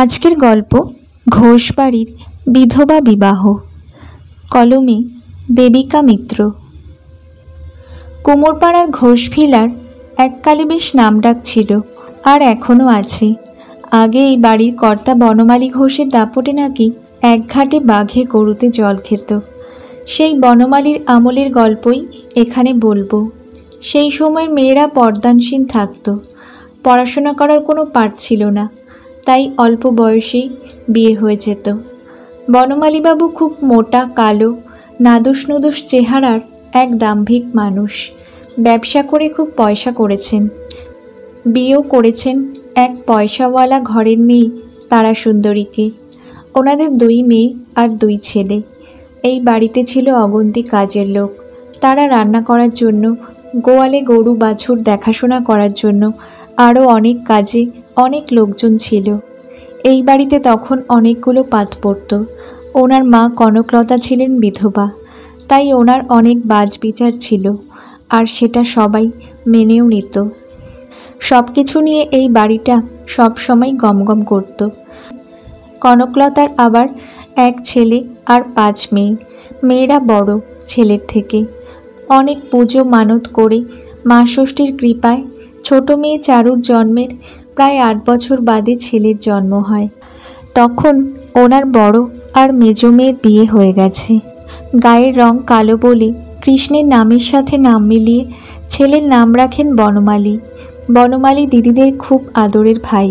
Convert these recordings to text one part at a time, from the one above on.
আজকের গল্প ঘোষবাড়ির বিধবা বিবাহ। কলমে দেবিকা মিত্র। কুমোরপাড়ার ঘোষ ভিলার এককালে বেশ নামডাক ছিল, আর এখনও আছে। আগে এই বাড়ির কর্তা বনমালী ঘোষের দাপটে নাকি এক ঘাটে বাঘে গরুতে জল খেত। সেই বনমালীর আমলের গল্পই এখানে বলবো। সেই সময়ের মেয়েরা পর্দানসীন থাকত, পড়াশোনা করার কোনো পাঠ ছিল না, তাই অল্প বয়সেই বিয়ে হয়ে যেত। বনমালীবাবু খুব মোটা, কালো, নাদুস নুদুস চেহারার এক দাম্ভিক মানুষ। ব্যবসা করে খুব পয়সা করেছেন, বিয়েও করেছেন এক পয়সাওয়ালা ঘরের মেয়ে তারা সুন্দরীকে। ওনাদের 2 মেয়ে আর 2 ছেলে। এই বাড়িতে ছিল অগুন্তি কাজের লোক। তারা রান্না করার জন্য, গোয়ালে গরু বাছুর দেখাশোনা করার জন্য, আরও অনেক কাজে অনেক লোকজন ছিল। এই বাড়িতে তখন অনেকগুলো পাত পড়ত। ওনার মা কনকলতা ছিলেন বিধবা, তাই ওনার অনেক বাজ বিচার ছিল, আর সেটা সবাই মেনেও নিত। সব কিছু নিয়ে এই বাড়িটা সব সময় গমগম করত। কনকলতার আবার 1 ছেলে আর 5 মেয়ে। মেয়েরা বড় ছেলের থেকে। অনেক পুজো মানত করে মা ষষ্ঠীর কৃপায় ছোট মেয়ে চারুর জন্মের প্রায় 8 বছর বাদে ছেলের জন্ম হয়। তখন ওনার বড় আর মেজ মেয়ের বিয়ে হয়ে গেছে। গায়ের রং কালো বলে কৃষ্ণের নামের সাথে নাম মিলিয়ে ছেলের নাম রাখেন বনমালী। বনমালী দিদিদের খুব আদরের ভাই।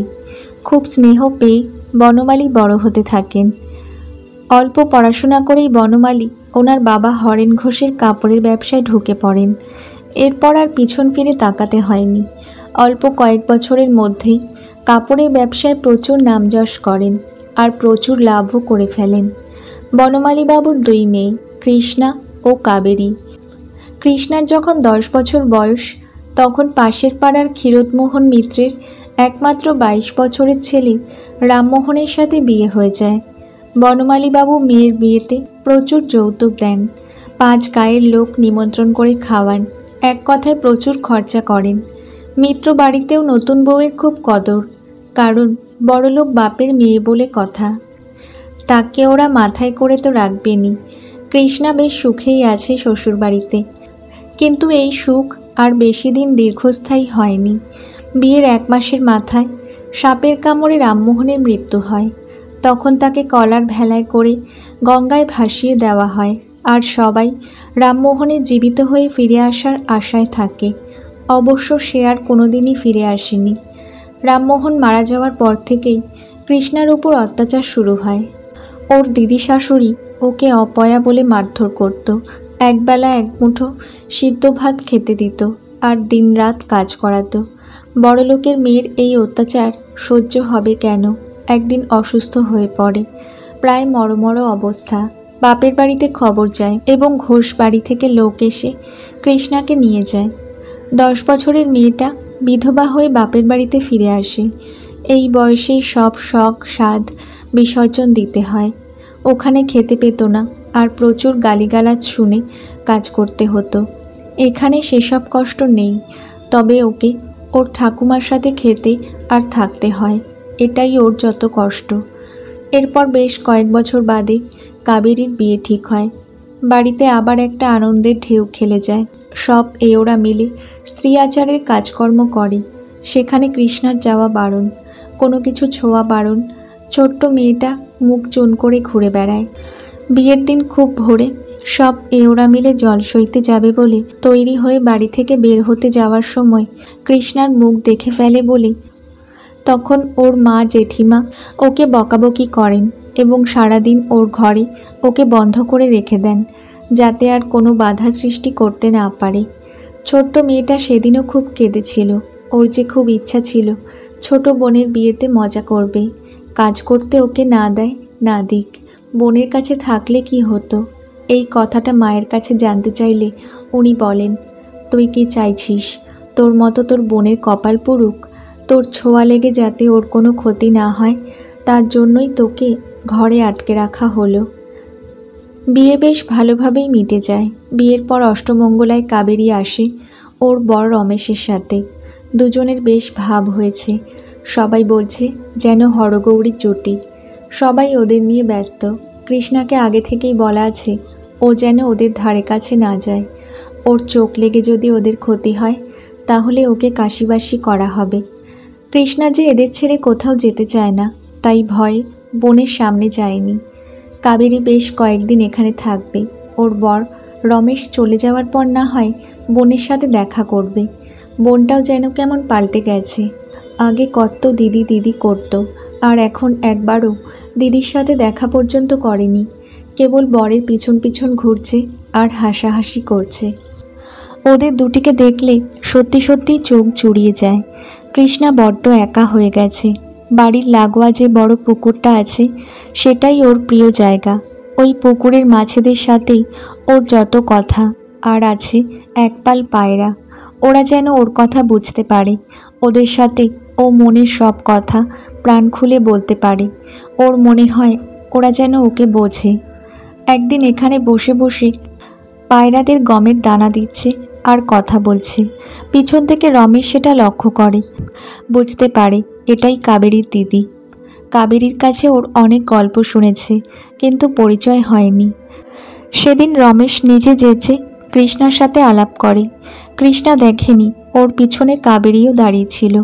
খুব স্নেহ পেয়ে বনমালী বড় হতে থাকেন। অল্প পড়াশোনা করেই বনমালী ওনার বাবা হরেন ঘোষের কাপড়ের ব্যবসায় ঢুকে পড়েন। এরপর আর পিছন ফিরে তাকাতে হয়নি। অল্প কয়েক বছরের মধ্যেই কাপড়ের ব্যবসায় প্রচুর নামযশ করেন, আর প্রচুর লাভও করে ফেলেন। বনমালীবাবুর 2 মেয়ে, কৃষ্ণা ও কাবেরী। কৃষ্ণার যখন 10 বছর বয়স, তখন পাশের পাড়ার ক্ষীরোদমোহন মিত্রের একমাত্র 22 বছরের ছেলে রামমোহনের সাথে বিয়ে হয়ে যায়। বনমালীবাবু মেয়ের বিয়েতে প্রচুর যৌতুক দেন। 5 গায়ের লোক নিমন্ত্রণ করে খাওয়ান। এক কথায় প্রচুর খরচা করেন। মিত্র বাড়িতেও নতুন বউয়ের খুব কদর, কারণ বড়লোক বাপের মেয়ে বলে কথা। তাকে ওরা মাথায় করে তো রাখবেনি। কৃষ্ণা বেশ সুখেই আছে শ্বশুরবাড়িতে, কিন্তু এই সুখ আর বেশি দিন দীর্ঘস্থায়ী হয়নি। বিয়ের 1 মাসের মাথায় সাপের কামড়ে রামমোহনের মৃত্যু হয়। তখন তাকে কলার ভেলায় করে গঙ্গায় ভাসিয়ে দেওয়া হয়, আর সবাই রামমোহনের জীবিত হয়ে ফিরে আসার আশায় থাকে। অবশ্য সে আর কোনোদিনই ফিরে আসেনি। রামমোহন মারা যাওয়ার পর থেকেই কৃষ্ণার উপর অত্যাচার শুরু হয়। ওর দিদি শাশুড়ি ওকে অপয়া বলে মারধর করত। একবেলা 1 মুঠো সিদ্ধ ভাত খেতে দিত, আর দিনরাত কাজ করাতো। বড়লোকের মেয়ের এই অত্যাচার সহ্য হবে কেন? একদিন অসুস্থ হয়ে পড়ে, প্রায় মরমর অবস্থা। বাপের বাড়িতে খবর যায় এবং ঘোষ বাড়ি থেকে লোক এসে কৃষ্ণাকে নিয়ে যায়। 10 বছরের মেয়েটা বিধবা হয়ে বাপের বাড়িতে ফিরে আসে। এই বয়সেই সব শখ সাধ বিসর্জন দিতে হয়। ওখানে খেতে পেত না, আর প্রচুর গালিগালাজ শুনে কাজ করতে হতো। এখানে সেসব কষ্ট নেই, তবে ওকে ওর ঠাকুমার সাথে খেতে আর থাকতে হয়। এটাই ওর যত কষ্ট। এরপর বেশ কয়েক বছর বাদে কাবেরীর বিয়ে ঠিক হয়। বাড়িতে আবার একটা আনন্দের ঢেউ খেলে যায়। সব এওরা মিলে স্ত্রী আচারের কাজকর্ম করে। সেখানে কৃষ্ণার যাওয়া বারণ, কোনো কিছু ছোঁয়া বারণ। ছোট্ট মেয়েটা মুখ চুন করে ঘুরে বেড়ায়। বিয়ের দিন খুব ভোরে সব এওরা মিলে জল সইতে যাবে বলে তৈরি হয়ে বাড়ি থেকে বের হতে যাওয়ার সময় কৃষ্ণার মুখ দেখে ফেলে বলে তখন ওর মা জেঠিমা ওকে বকাবকি করেন এবং সারাদিন ওর ঘরে ওকে বন্ধ করে রেখে দেন, যাতে আর কোনো বাধা সৃষ্টি করতে না পারে। ছোট্ট মেয়েটা সেদিনও খুব কেঁদেছিল। ওর যে খুব ইচ্ছা ছিল ছোট বোনের বিয়েতে মজা করবে। কাজ করতে ওকে না দেয় না দিক, বোনের কাছে থাকলে কি হতো? এই কথাটা মায়ের কাছে জানতে চাইলে উনি বলেন, তুই কি চাইছিস? তোর মতো তোর বোনের কপাল পুড়ুক? তোর ছোঁয়া লেগে যাতে ওর কোনো ক্ষতি না হয়, তার জন্যই তোকে ঘরে আটকে রাখা হলো। বিয়ে বেশ ভালোভাবেই মিটে যায়। বিয়ের পর অষ্টমঙ্গলায় কাবেরী আসে ওর বর রমেশের সাথে। দুজনের বেশ ভাব হয়েছে। সবাই বলছে যেন হরগৌরীর জুটি। সবাই ওদের নিয়ে ব্যস্ত। কৃষ্ণাকে আগে থেকেই বলা আছে ও যেন ওদের ধারে কাছে না যায়। ওর চোখ লেগে যদি ওদের ক্ষতি হয় তাহলে ওকে কাশিবাসি করা হবে। কৃষ্ণা যে এদের ছেড়ে কোথাও যেতে চায় না, তাই ভয়ে বোনের সামনে যায়নি। কাবেরী বেশ কয়েকদিন এখানে থাকবে। ওর বর রমেশ চলে যাওয়ার পর না হয় বোনের সাথে দেখা করবে। বোনটাও যেন কেমন পাল্টে গেছে। আগে কত দিদি দিদি করত, আর এখন একবারও দিদির সাথে দেখা পর্যন্ত করেনি। কেবল বরের পিছন পিছন ঘুরছে আর হাসাহাসি করছে। ওদের দুটিকে দেখলে সত্যি সত্যি চোখ জুড়িয়ে যায়। কৃষ্ণা বড্ড একা হয়ে গেছে। বাড়ির লাগোয়া যে বড় পুকুরটা আছে সেটাই ওর প্রিয় জায়গা। ওই পুকুরের মাছেদের সাথেই ওর যত কথা। আর আছে একপাল পায়রা। ওরা যেন ওর কথা বুঝতে পারে। ওদের সাথে ও মনের সব কথা প্রাণ খুলে বলতে পারে। ওর মনে হয় ওরা যেন ওকে বোঝে। একদিন এখানে বসে বসে পায়রাদের গমের দানা দিচ্ছে আর কথা বলছে। পিছন থেকে রমেশ সেটা লক্ষ্য করে। বুঝতে পারে এটাই কাবেরীর দিদি। কাবেরীর কাছে ওর অনেক গল্প শুনেছে, কিন্তু পরিচয় হয়নি। সেদিন রমেশ নিজে যেচে কৃষ্ণার সাথে আলাপ করে। কৃষ্ণা দেখেনি ওর পিছনে কাবেরীও দাঁড়িয়েছিল।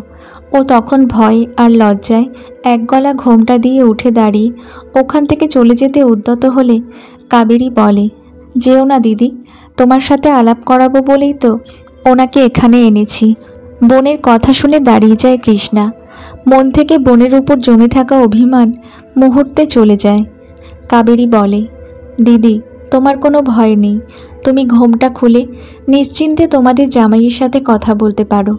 ও তখন ভয় আর লজ্জায় এক গলা ঘোমটা দিয়ে উঠে দাঁড়িয়ে ওখান থেকে চলে যেতে উদ্যত হলে কাবেরী বলে, যেও না দিদি, তোমার সাথে আলাপ করাবো বলেই তো ওনাকে এখানে এনেছি। বোনের কথা শুনে দাঁড়িয়ে যায় কৃষ্ণা। মন থেকে বোনের উপর জমে থাকা অভিমান মুহূর্তে চলে যায়। কাবেরী বলে, দিদি তোমার কোনো ভয় নেই। তুমি ঘোমটা খুলে নিশ্চিন্তে তোমাদের জামাইয়ের সাথে কথা বলতে পারো।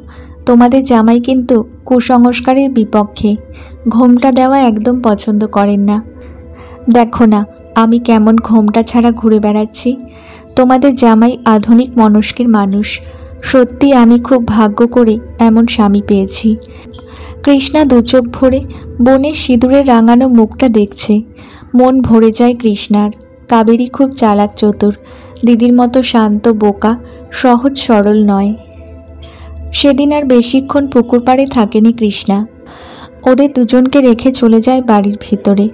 তোমাদের জামাই কিন্তু কুসংস্কারের বিপক্ষে। ঘোমটা দেওয়া একদম পছন্দ করেন না। দেখো না আমি কেমন ঘোমটা ছাড়া ঘুরে বেড়াচ্ছি। তোমাদের জামাই আধুনিক মনস্কের মানুষ। সত্যি আমি খুব ভাগ্য করে এমন স্বামী পেয়েছি। কৃষ্ণা দু চোখ ভরে বোনের সিঁদুরে রাঙানো মুখটা দেখছে। মন ভরে যায় কৃষ্ণার। কাবেরী খুব চালাক চতুর। দিদির মতো শান্ত বোকা সহজ সরল নয়। সেদিন আর বেশিক্ষণ পুকুর পাড়ে থাকেনি কৃষ্ণা। ওদের দুজনকে রেখে চলে যায় বাড়ির ভিতরে।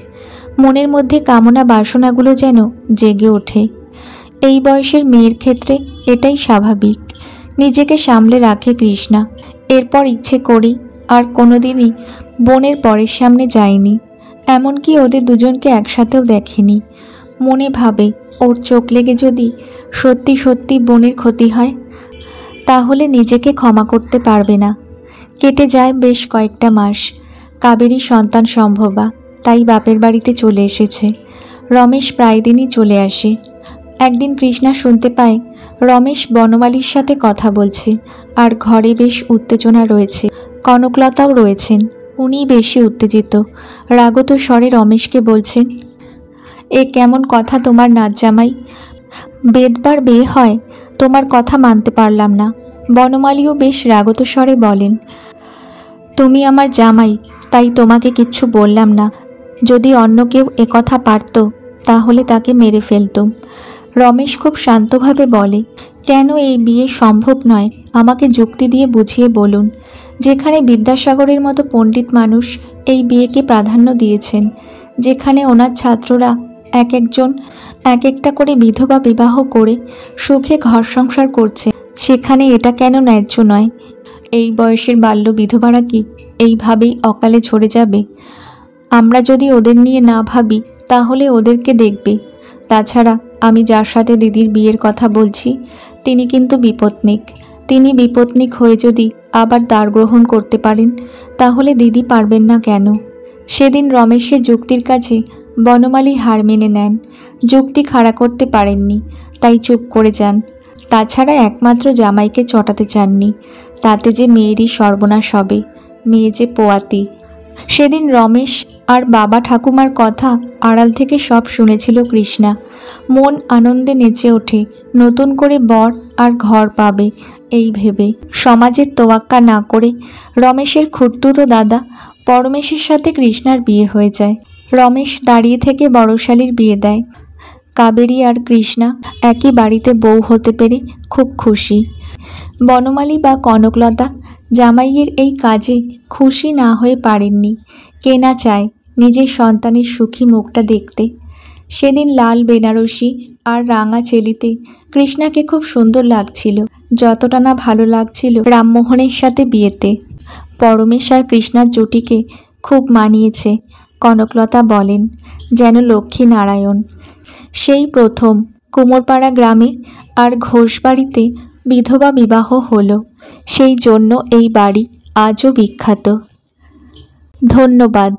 মনের মধ্যে কামনা বাসনাগুলো যেন জেগে ওঠে। এই বয়সের মেয়ের ক্ষেত্রে এটাই স্বাভাবিক। নিজেকে সামলে রাখে কৃষ্ণা। এরপর ইচ্ছে করি আর কোনোদিনই বোনের পরের সামনে যায়নি। এমনকি ওদের দুজনকে একসাথেও দেখেনি। মনে ভাবে ওর চোখ লেগে যদি সত্যি সত্যি বোনের ক্ষতি হয় তাহলে নিজেকে ক্ষমা করতে পারবে না। কেটে যায় বেশ কয়েকটা মাস। কাবেরী সন্তান সম্ভবা, তাই বাপের বাড়িতে চলে এসেছে। রমেশ প্রায় দিনই চলে আসে। একদিন কৃষ্ণা শুনতে পায় রমেশ বনমালীর সাথে কথা বলছে, আর ঘরে বেশ উত্তেজনা রয়েছে। কনকলতাও রয়েছেন। উনি বেশি উত্তেজিত। রাগত স্বরে রমেশকে বলছেন, এ কেমন কথা তোমার নাচ জামাই? বেদবার বিয়ে হয়, তোমার কথা মানতে পারলাম না। বনমালীও বেশ রাগত স্বরে বলেন, তুমি আমার জামাই, তাই তোমাকে কিচ্ছু বললাম না। যদি অন্য কেউ একথা পারত তাহলে তাকে মেরে ফেলতুম। রমেশ খুব শান্তভাবে বলে, কেন এই বিয়ে সম্ভব নয় আমাকে যুক্তি দিয়ে বুঝিয়ে বলুন। যেখানে বিদ্যাসাগরের মতো পণ্ডিত মানুষ এই বিয়েকে প্রাধান্য দিয়েছেন, যেখানে ওনার ছাত্ররা এক একজন এক একটা করে বিধবা বিবাহ করে সুখে ঘর সংসার করছে, সেখানে এটা কেন ন্যায্য নয়? এই বয়সের বাল্য বিধবারা কি এইভাবেই অকালে ঝরে যাবে? আমরা যদি ওদের নিয়ে না ভাবি তাহলে ওদেরকে দেখবে। তাছাড়া আমি যার সাথে দিদির বিয়ের কথা বলছি তিনি কিন্তু বিপত্নিক। তিনি বিপত্নিক হয়ে যদি আবার দ্বার গ্রহণ করতে পারেন তাহলে দিদি পারবেন না কেন? সেদিন রমেশের যুক্তির কাছে বনমালী হার মেনে নেন। যুক্তি খাড়া করতে পারেননি, তাই চুপ করে যান। তাছাড়া একমাত্র জামাইকে চটাতে চাননি, তাতে যে মেয়েরই সর্বনাশ হবে। মেয়ে যে পোয়াতি। সেদিন রমেশ আর বাবা ঠাকুমার কথা আড়াল থেকে সব শুনেছিল কৃষ্ণা। মন আনন্দে নেচে ওঠে, নতুন করে বর আর ঘর পাবে এই ভেবে। সমাজের তোয়াক্কা না করে রমেশের খুড়তুতো দাদা পরমেশের সাথে কৃষ্ণার বিয়ে হয়ে যায়। রমেশ দাঁড়িয়ে থেকে বড়শালীর বিয়ে দেয়। কাবেরী আর কৃষ্ণা একই বাড়িতে বউ হতে পেরে খুব খুশি। বনমালী বা কনকলতা জামাইয়ের এই কাজে খুশি না হয়ে পারেননি। কেনা চায় নিজের সন্তানের সুখী মুখটা দেখতে। সেদিন লাল বেনারসি আর রাঙা চেলিতে কৃষ্ণাকে খুব সুন্দর লাগছিল, যতটা না ভালো লাগছিল রামমোহনের সাথে বিয়েতে। পরমেশ আর কৃষ্ণার জুটিকে খুব মানিয়েছে। কনকলতা বলেন, যেন লক্ষ্মী নারায়ণ। সেই প্রথম কুমোরপাড়া গ্রামে আর ঘোষবাড়িতে বিধবা বিবাহ হলো। সেই জন্য এই বাড়ি আজও বিখ্যাত। ধন্যবাদ।